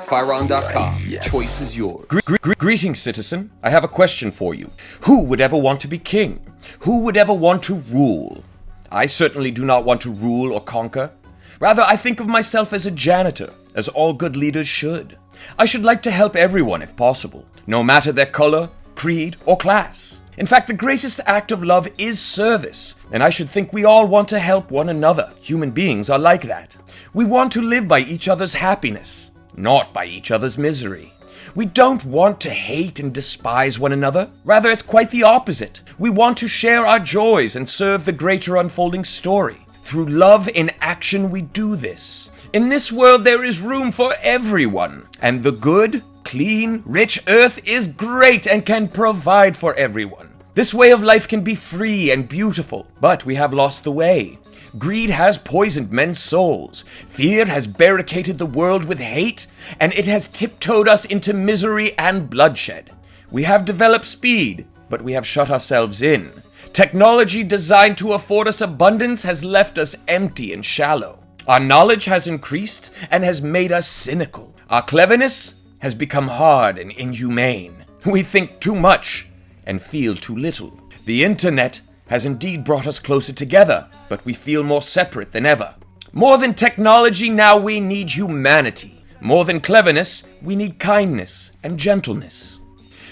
Phireon.com. Choice is yours. Greetings, citizen. I have a question for you. Who would ever want to be king? Who would ever want to rule? I certainly do not want to rule or conquer. Rather, I think of myself as a janitor, as all good leaders should. I should like to help everyone if possible, no matter their color, creed, or class. In fact, the greatest act of love is service, and I should think we all want to help one another. Human beings are like that. We want to live by each other's happiness, not by each other's misery. We don't want to hate and despise one another. Rather, it's quite the opposite. We want to share our joys and serve the greater unfolding story. Through love in action, we do this. In this world, there is room for everyone, and the good, clean, rich earth is great and can provide for everyone. This way of life can be free and beautiful, but we have lost the way. Greed has poisoned men's souls. Fear has barricaded the world with hate, and it has tiptoed us into misery and bloodshed. We have developed speed, but we have shut ourselves in. Technology designed to afford us abundance has left us empty and shallow. Our knowledge has increased and has made us cynical. Our cleverness has become hard and inhumane. We think too much and feel too little. The internet has indeed brought us closer together, but we feel more separate than ever. More than technology, now we need humanity. More than cleverness, we need kindness and gentleness.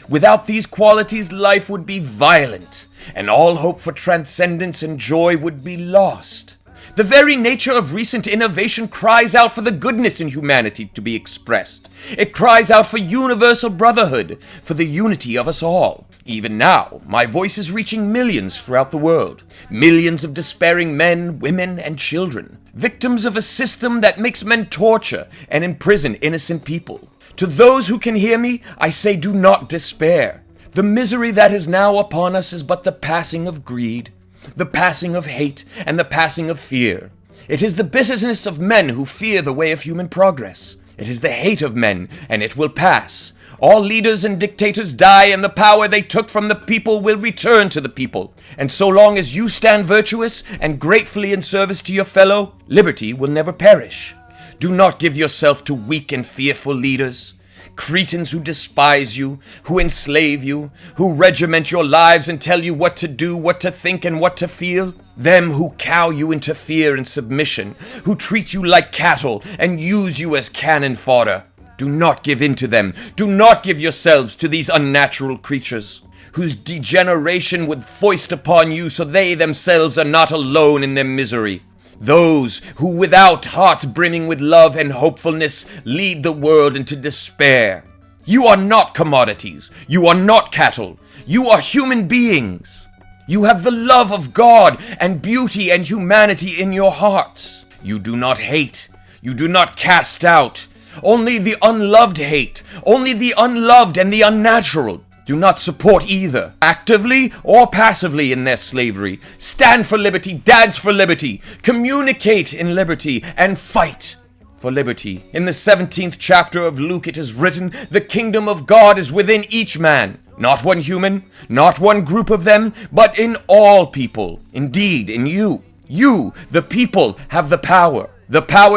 Without these qualities, life would be violent, and all hope for transcendence and joy would be lost. The very nature of recent innovation cries out for the goodness in humanity to be expressed. It cries out for universal brotherhood, for the unity of us all. Even now, my voice is reaching millions throughout the world. Millions of despairing men, women, and children. Victims of a system that makes men torture and imprison innocent people. To those who can hear me, I say do not despair. The misery that is now upon us is but the passing of greed, the passing of hate, and the passing of fear. It is the bitterness of men who fear the way of human progress. It is the hate of men, and it will pass. All leaders and dictators die, and the power they took from the people will return to the people. And so long as you stand virtuous and gratefully in service to your fellow, liberty will never perish. Do not give yourself to weak and fearful leaders. Cretins who despise you, who enslave you, who regiment your lives and tell you what to do, what to think, and what to feel. Them who cow you into fear and submission, who treat you like cattle and use you as cannon fodder. Do not give in to them. Do not give yourselves to these unnatural creatures, whose degeneration would foist upon you so they themselves are not alone in their misery. Those who, without hearts brimming with love and hopefulness, lead the world into despair. You are not commodities. You are not cattle. You are human beings. You have the love of God and beauty and humanity in your hearts. You do not hate. You do not cast out. Only the unloved hate. Only the unloved and the unnatural. Do not support either, actively or passively in their slavery. Stand for liberty, dance for liberty, communicate in liberty, and fight for liberty. In the 17th chapter of Luke it is written, the kingdom of God is within each man. Not one human, not one group of them, but in all people. Indeed, in you. You, the people, have the power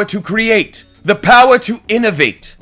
to create, the power to innovate.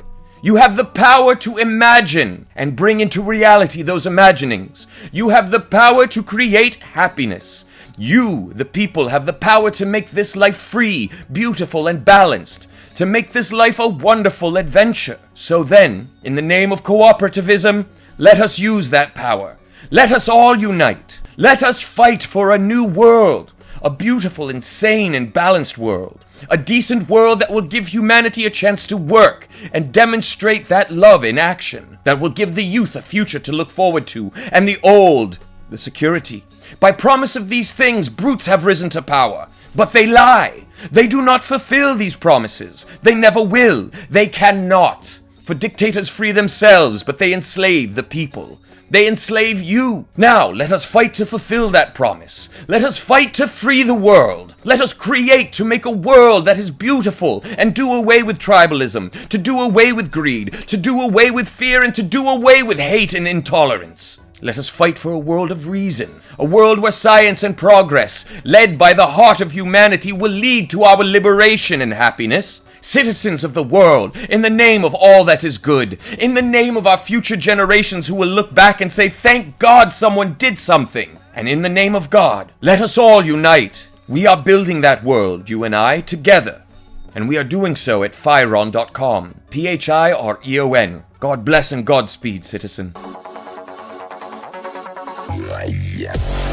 You have the power to imagine and bring into reality those imaginings. You have the power to create happiness. You, the people, have the power to make this life free, beautiful, and balanced, to make this life a wonderful adventure. So then, in the name of cooperativism, let us use that power. Let us all unite. Let us fight for a new world, a beautiful, insane, and balanced world. A decent world that will give humanity a chance to work and demonstrate that love in action, that will give the youth a future to look forward to, and the old, the security. By promise of these things, brutes have risen to power, but they lie. They do not fulfill these promises. They never will. They cannot. For dictators free themselves, but they enslave the people. They enslave you. Now, let us fight to fulfill that promise. Let us fight to free the world. Let us create to make a world that is beautiful and do away with tribalism, to do away with greed, to do away with fear, and to do away with hate and intolerance. Let us fight for a world of reason, a world where science and progress, led by the heart of humanity, will lead to our liberation and happiness. Citizens of the world, in the name of all that is good, in the name of our future generations who will look back and say, thank God someone did something, and in the name of God, let us all unite. We are building that world, you and I, together, and we are doing so at Phireon.com, Phireon. God bless and Godspeed, citizen. Yeah.